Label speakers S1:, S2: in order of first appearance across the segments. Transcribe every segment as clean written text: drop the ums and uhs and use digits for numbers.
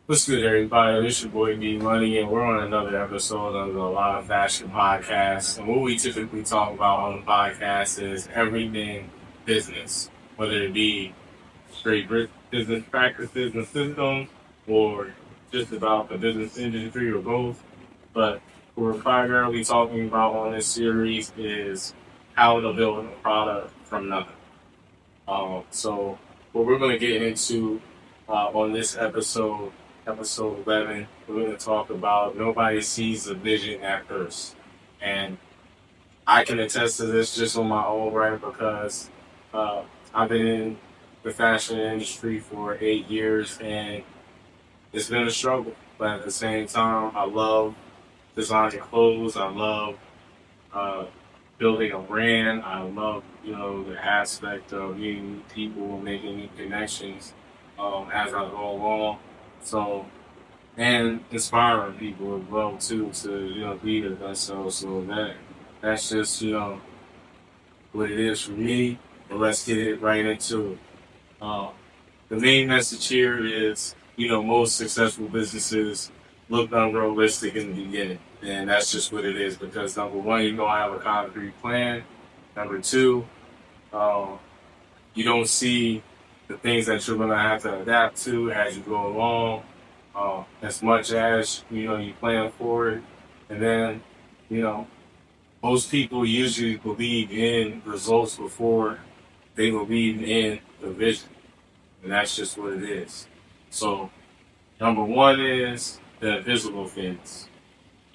S1: What's good, everybody? This your boy B Money, and we're on another episode of the ALOF Fashion Podcast. And what we typically talk about on the podcast is everything business, whether it be straight business practices and systems, or just about the business industry, or both. But what we're primarily talking about on this series is how to build a product from nothing. So what we're going to get into on this episode 11, we're going to talk about nobody sees the vision at first. And I can attest to this just on my own right because uh, I've been in the fashion industry for 8 years and it's been a struggle. But at the same time, I love designing clothes. I love uh, building a brand. I love, the aspect of meeting people, making new connections as I go along. So, and inspiring people as well too to be their best self. So that's just what it is for me. But let's get it right into it. Um, the main message here is most successful businesses look unrealistic in the beginning, and that's just what it is because number one, you don't have a concrete plan. Number two, um, you don't see the things that you're gonna have to adapt to as you go along, as much as you plan for it. And then, you know, most people usually believe in results before they believe in the vision, and that's just what it is. So, number one is the invisible things.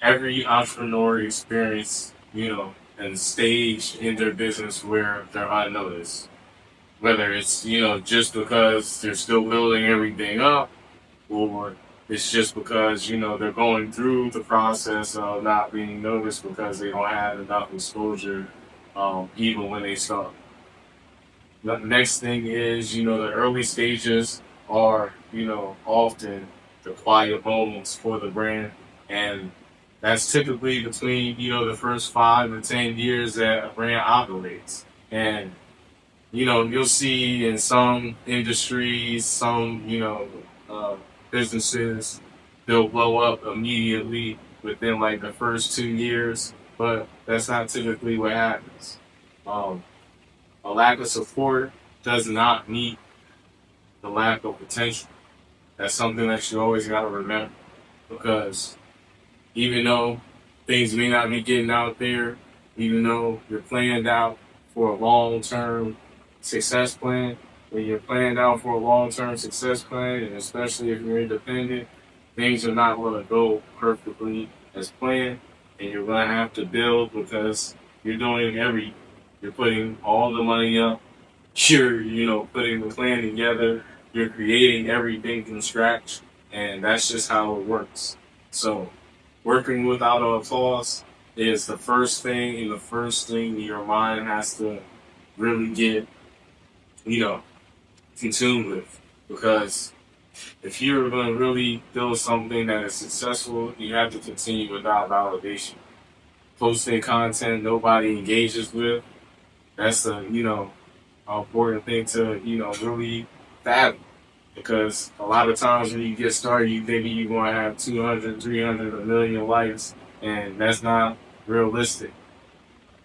S1: Every entrepreneur experience, and stage in their business where they're unnoticed. Whether it's, just because they're still building everything up, or it's just because, they're going through the process of not being noticed because they don't have enough exposure, even when they start. The next thing is, the early stages are, often the quiet moments for the brand. And that's typically between, the first 5 to 10 years that a brand operates. And you'll see in some industries, some, uh, businesses, they'll blow up immediately within like the first 2 years, but that's not typically what happens. Um, a lack of support does not meet the lack of potential. That's something that you always got to remember because even though things may not be getting out there, even though you're planned out for a long-term success plan, when you're planned out for a long-term success plan, and especially if you're independent, things are not going to go perfectly as planned, and you're going to have to build because you're doing you're putting all the money up, you're, putting the plan together, you're creating everything from scratch, and that's just how it works. So, working without applause is the first thing, and the first thing your mind has to really get, you know, consumed with. Because if you're going to really build something that is successful, you have to continue without validation. Posting content nobody engages with, that's the, important thing to, really fathom. Because a lot of times when you get started, you think you're going to have 200, 300, a million likes, and that's not realistic.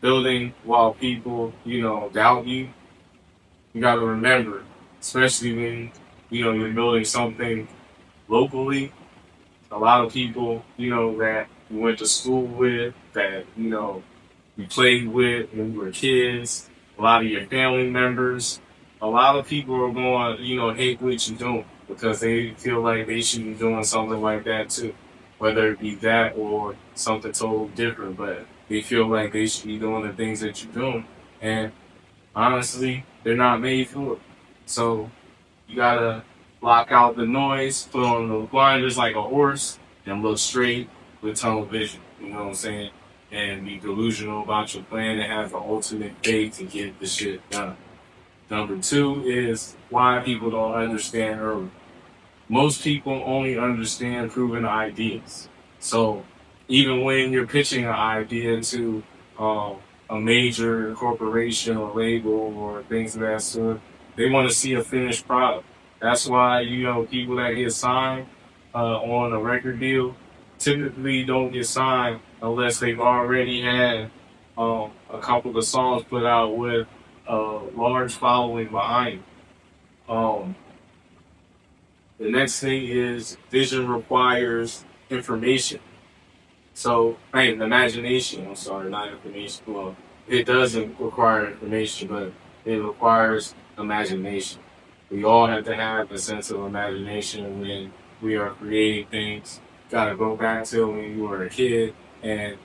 S1: Building while people, doubt you, you got to remember, especially when, you're building something locally, a lot of people, that you went to school with, that, you played with when you were kids, a lot of your family members, a lot of people are going to, hate what you're doing because they feel like they should be doing something like that too. Whether it be that or something totally different, but they feel like they should be doing the things that you're doing. And honestly, they're not made for it. So you gotta block out the noise, put on the blinders like a horse, and look straight with tunnel vision. You know what I'm saying? And be delusional about your plan and have the ultimate faith to get the shit done. Number two is why people don't understand early. Most people only understand proven ideas. So even when you're pitching an idea to a major corporation or label or things of that sort, they want to see a finished product. That's why people that get signed, on a record deal typically don't get signed unless they've already had a couple of songs put out with a large following behind it. The next thing is vision requires information. So, imagination. I'm sorry, not information. Well, it doesn't require information, but it requires imagination. We all have to have a sense of imagination when we are creating things. Got to go back to when you were a kid, and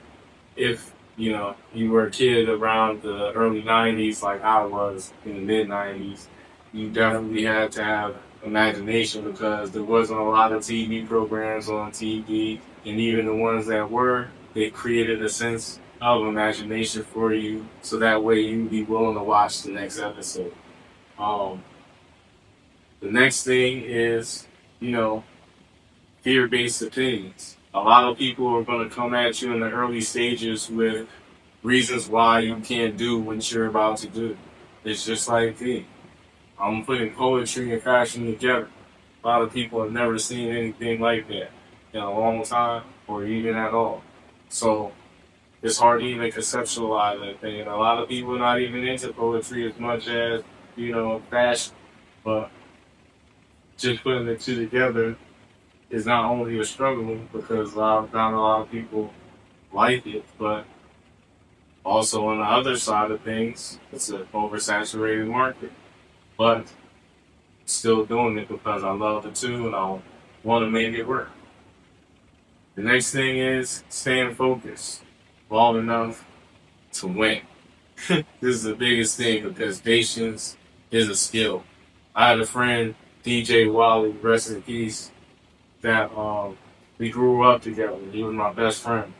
S1: if you were a kid around the early '90s, like I was in the mid '90s, you definitely had to have imagination because there wasn't a lot of TV programs on TV, and even the ones that were, they created a sense of imagination for you, so that way you'd be willing to watch the next episode. Um, the next thing is, you know, fear-based opinions. A lot of people are going to come at you in the early stages with reasons why you can't do what you're about to do. It's just like me. I'm putting poetry and fashion together. A lot of people have never seen anything like that in a long time or even at all. So it's hard to even conceptualize that thing. And a lot of people are not even into poetry as much as, fashion. But just putting the two together is not only a struggle because not a lot of people like it, but also on the other side of things, it's an oversaturated market. But still doing it because I love the two and I want to make it work. The next thing is staying focused long enough to win. This is the biggest thing because patience is a skill. I had a friend, DJ Wally, rest in peace, that we grew up together. He was my best friend.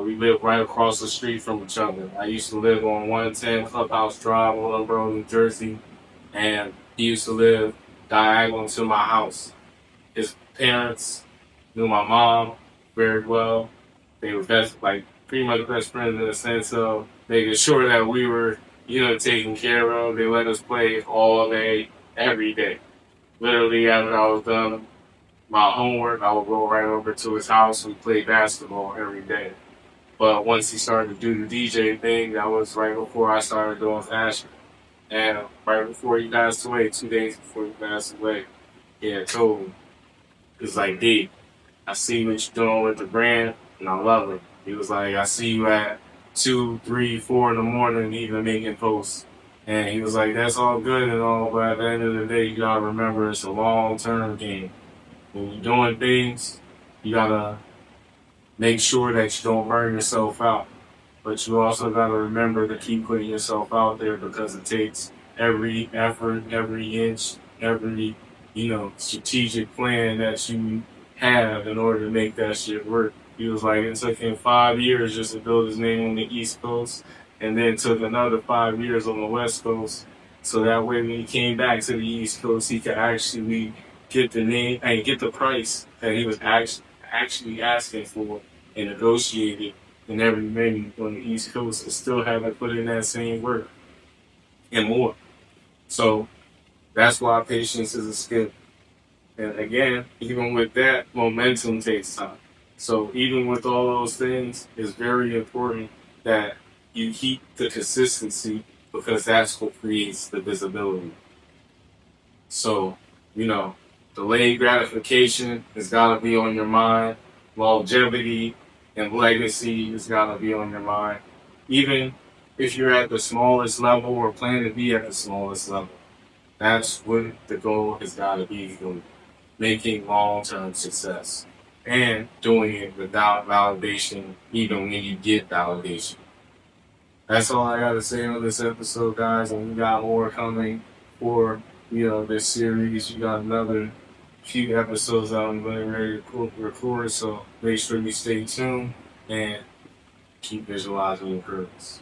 S1: We lived right across the street from each other. I used to live on 110 Clubhouse Drive, Willingboro, New Jersey, and he used to live diagonal to my house. His parents knew my mom very well. They were pretty much best friends in the sense of making sure that we were, taken care of. They let us play all day, every day. Literally, after I was done my homework, I would go right over to his house and play basketball every day. But once he started to do the DJ thing, that was right before I started doing fashion. And right before he passed away, 2 days before he passed away, yeah, told me, it's like, D, I see what you're doing with the brand, and I love it. He was like, I see you at 2, 3, 4 in the morning even making posts. And he was like, that's all good and all, but at the end of the day, you gotta remember it's a long-term game. When you're doing things, you gotta make sure that you don't burn yourself out. But you also gotta remember to keep putting yourself out there because it takes every effort, every inch, every, strategic plan that you have in order to make that shit work. He was like, it took him 5 years just to build his name on the East Coast, and then took another 5 years on the West Coast. So that way, when he came back to the East Coast, he could actually get the name and get the price that he was actually asking for and negotiate it in every venue on the East Coast and still haven't put in that same work and more. So that's why patience is a skill. And again, even with that, momentum takes time. So even with all those things, it's very important that you keep the consistency because that's what creates the visibility. So, delayed gratification has got to be on your mind. Longevity and legacy has got to be on your mind. Even if you're at the smallest level or plan to be at the smallest level, that's what the goal has got to be for making long-term success and doing it without validation, even when you get validation. That's all I got to say on this episode, guys. And we got more coming for, this series. You got another few episodes that I'm getting ready to record. So make sure you stay tuned and keep visualizing your purpose.